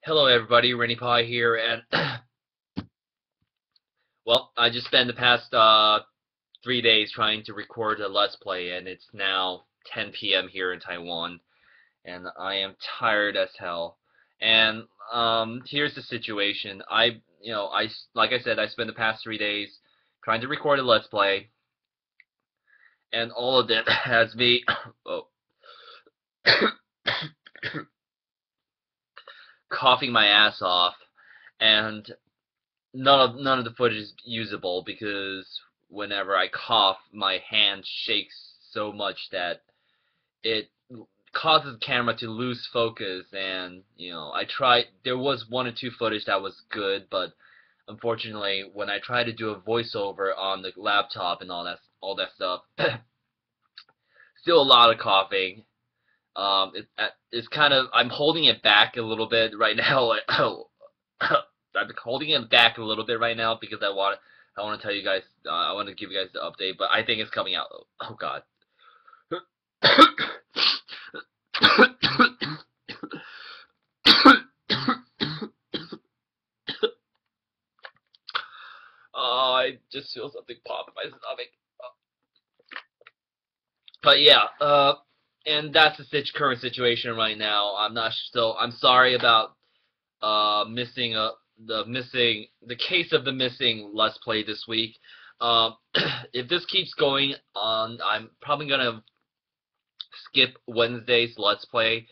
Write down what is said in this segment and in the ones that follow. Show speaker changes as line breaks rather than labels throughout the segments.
Hello everybody, RinniePie here, and well, I just spent the past 3 days trying to record a Let's Play, and it's now 10 p.m. here in Taiwan, and I am tired as hell. And here's the situation. Like I said, I spent the past 3 days trying to record a Let's Play, and all of it has me oh, coughing my ass off, and none of the footage is usable because whenever I cough, my hand shakes so much that it causes the camera to lose focus. And I tried. There was one or two footage that was good, but unfortunately, when I tried to do a voiceover on the laptop and all that stuff, still a lot of coughing. It's kind of, I'm holding it back a little bit right now. I'm holding it back a little bit right now because I want to tell you guys, I want to give you guys the update, but I think it's coming out. Oh God. Oh, I just feel something pop in my stomach. But yeah, and that's the current situation right now. I'm sorry about missing the case of the missing Let's Play this week. If this keeps going on, I'm probably gonna skip Wednesday's Let's Play,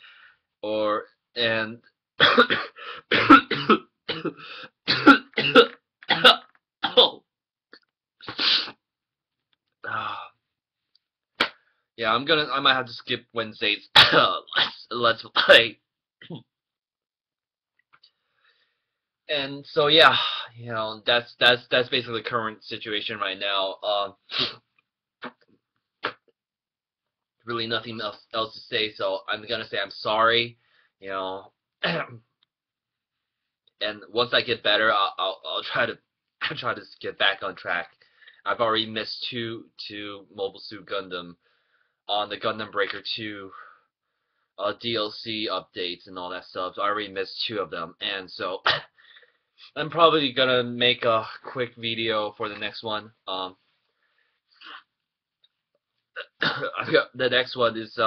and yeah, I might have to skip Wednesday's Let's Play. And so yeah, that's basically the current situation right now. Really nothing else to say, so I'm gonna say I'm sorry, and once I get better, I'll try to get back on track. I've already missed two Mobile Suit Gundam on the Gundam Breaker 2 DLC updates and all that stuff. I already missed two of them, and so I'm probably gonna make a quick video for the next one. The next one is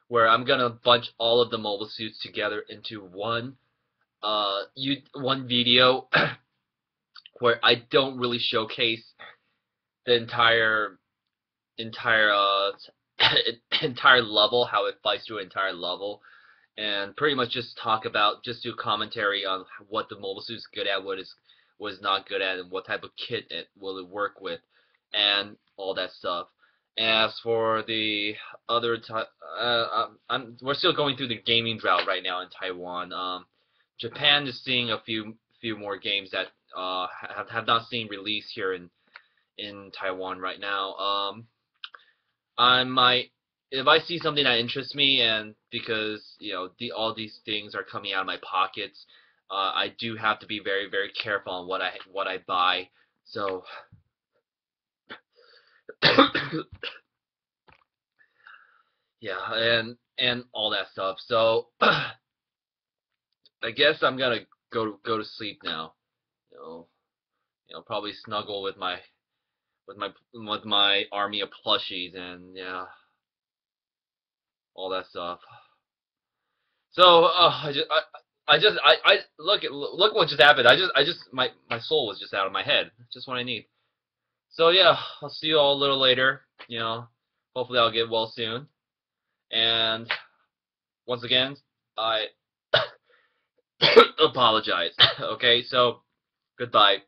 where I'm gonna bunch all of the mobile suits together into one video where I don't really showcase the entire entire level, how it fights through an entire level, and pretty much just do commentary on what the mobile suit's good at, what is not good at, and what type of kit it will work with, and all that stuff. As for the other, we're still going through the gaming drought right now in Taiwan. Japan is seeing a few more games that have not seen release here in Taiwan right now. I might, if I see something that interests me, and because all these things are coming out of my pockets, I do have to be very, very careful on what I buy. So yeah, and all that stuff. So I guess I'm gonna go to sleep now. Probably snuggle with my army of plushies, and yeah, all that stuff. So I look what just happened. My soul was just out of my head. Just what I need. So yeah, I'll see you all a little later. Hopefully I'll get well soon. And once again, I apologize. Okay, so goodbye.